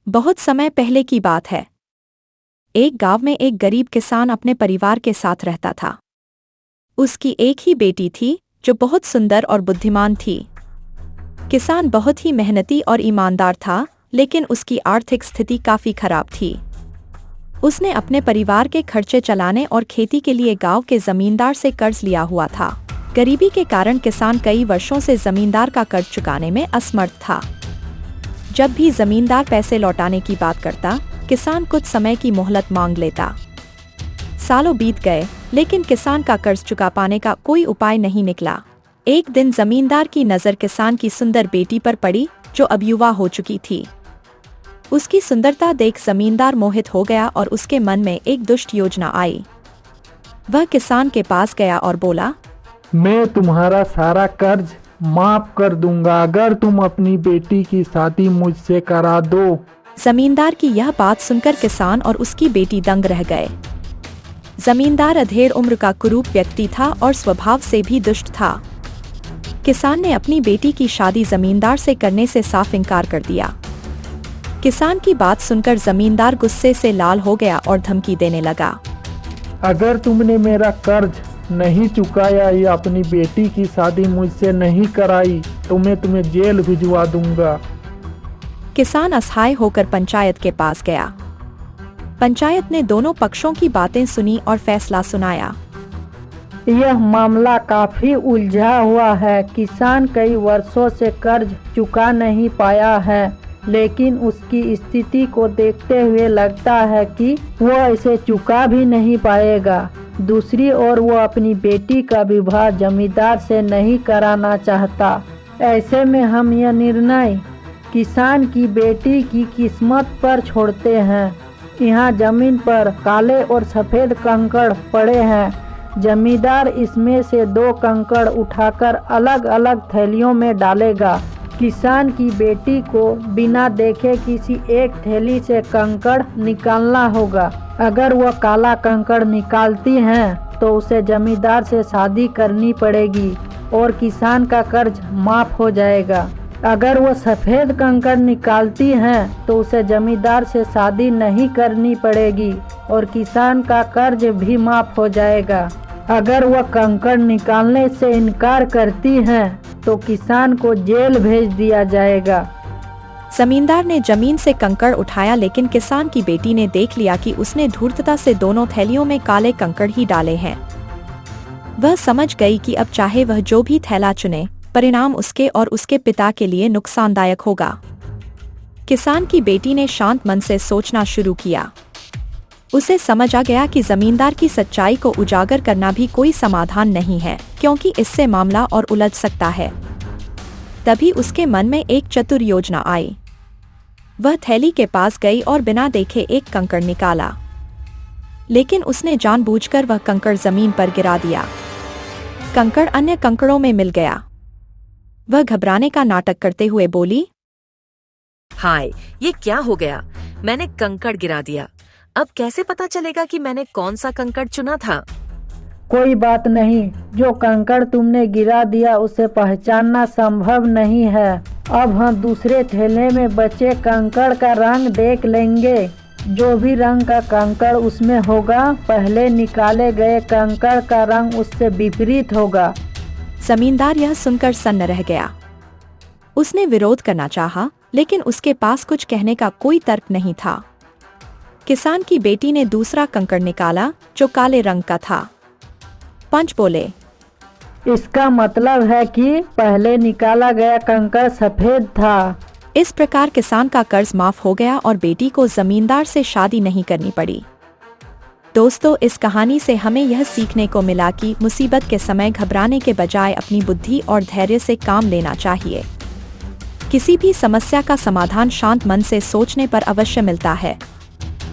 बहुत समय पहले की बात है। एक गांव में एक गरीब किसान अपने परिवार के साथ रहता था। उसकी एक ही बेटी थी जो बहुत सुंदर और बुद्धिमान थी। किसान बहुत ही मेहनती और ईमानदार था, लेकिन उसकी आर्थिक स्थिति काफी खराब थी। उसने अपने परिवार के खर्चे चलाने और खेती के लिए गांव के जमींदार से कर्ज लिया हुआ था। गरीबी के कारण किसान कई वर्षों से जमींदार का कर्ज चुकाने में असमर्थ था। जब भी जमींदार पैसे लौटाने की बात करता, किसान कुछ समय की मोहलत मांग लेता। सालों बीत गए, लेकिन किसान का कर्ज चुका पाने का कोई उपाय नहीं निकला। एक दिन जमींदार की नज़र किसान की सुंदर बेटी पर पड़ी, जो अब युवा हो चुकी थी। उसकी सुंदरता देख जमींदार मोहित हो गया और उसके मन में एक दुष्ट योजना आई। वह किसान के पास गया और बोला, मैं तुम्हारा सारा कर्ज माफ कर दूंगा अगर तुम अपनी बेटी की शादी मुझसे करा दो। जमींदार की यह बात सुनकर किसान और उसकी बेटी दंग रह गए। जमींदार अधेड़ उम्र का कुरूप व्यक्ति था और स्वभाव से भी दुष्ट था। किसान ने अपनी बेटी की शादी जमींदार से करने से साफ इनकार कर दिया। किसान की बात सुनकर जमींदार गुस्से से लाल हो गया और धमकी देने लगा, अगर तुमने मेरा कर्ज नहीं चुकाया या अपनी बेटी की शादी मुझसे नहीं कराई तो मैं तुम्हें जेल भिजवा दूंगा। किसान असहाय होकर पंचायत के पास गया। पंचायत ने दोनों पक्षों की बातें सुनी और फैसला सुनाया। यह मामला काफी उलझा हुआ है। किसान कई वर्षों से कर्ज चुका नहीं पाया है, लेकिन उसकी स्थिति को देखते हुए लगता है कि वह इसे चुका भी नहीं पाएगा। दूसरी ओर वो अपनी बेटी का विवाह जमींदार से नहीं कराना चाहता। ऐसे में हम यह निर्णय किसान की बेटी की किस्मत पर छोड़ते हैं। यहाँ जमीन पर काले और सफ़ेद कंकड़ पड़े हैं। जमींदार इसमें से 2 कंकड़ उठाकर अलग अलग थैलियों में डालेगा। किसान की बेटी को बिना देखे किसी एक थैली से कंकड़ निकालना होगा। अगर वह काला कंकड़ निकालती हैं तो उसे जमींदार से शादी करनी पड़ेगी और किसान का कर्ज माफ हो जाएगा। अगर वह सफ़ेद कंकड़ निकालती हैं तो उसे जमींदार से शादी नहीं करनी पड़ेगी और किसान का कर्ज भी माफ हो जाएगा। अगर वह कंकड़ निकालने से इनकार करती हैं तो किसान को जेल भेज दिया जाएगा। जमींदार ने जमीन से कंकड़ उठाया, लेकिन किसान की बेटी ने देख लिया कि उसने धूर्तता से दोनों थैलियों में काले कंकड़ ही डाले हैं। वह समझ गई कि अब चाहे वह जो भी थैला चुने, परिणाम उसके और उसके पिता के लिए नुकसानदायक होगा। किसान की बेटी ने शांत मन से सोचना शुरू किया। उसे समझ आ गया कि जमींदार की सच्चाई को उजागर करना भी कोई समाधान नहीं है, क्योंकि इससे मामला और उलझ सकता है। तभी उसके मन में एक चतुर योजना आई। वह थैली के पास गई और बिना देखे एक कंकड़ निकाला, लेकिन उसने जानबूझकर वह कंकड़ जमीन पर गिरा दिया। कंकड़ अन्य कंकड़ों में मिल गया। वह घबराने का नाटक करते हुए बोली, हाय, ये क्या हो गया? मैंने कंकड़ गिरा दिया। अब कैसे पता चलेगा कि मैंने कौन सा कंकड़ चुना था? कोई बात नहीं, जो कंकड़ तुमने गिरा दिया उसे पहचानना संभव नहीं है। अब हम दूसरे थैले में बचे कंकड़ का रंग देख लेंगे। जो भी रंग का कंकड़ उसमें होगा, पहले निकाले गए कंकड़ का रंग उससे विपरीत होगा। जमींदार यह सुनकर सन्न रह गया। उसने विरोध करना चाहा, लेकिन उसके पास कुछ कहने का कोई तर्क नहीं था। किसान की बेटी ने दूसरा कंकड़ निकाला, जो काले रंग का था। पंच बोले, इसका मतलब है कि पहले निकाला गया कंकड़ सफेद था। इस प्रकार किसान का कर्ज माफ हो गया और बेटी को जमींदार से शादी नहीं करनी पड़ी। दोस्तों, इस कहानी से हमें यह सीखने को मिला कि मुसीबत के समय घबराने के बजाय अपनी बुद्धि और धैर्य से काम लेना चाहिए। किसी भी समस्या का समाधान शांत मन से सोचने पर अवश्य मिलता है।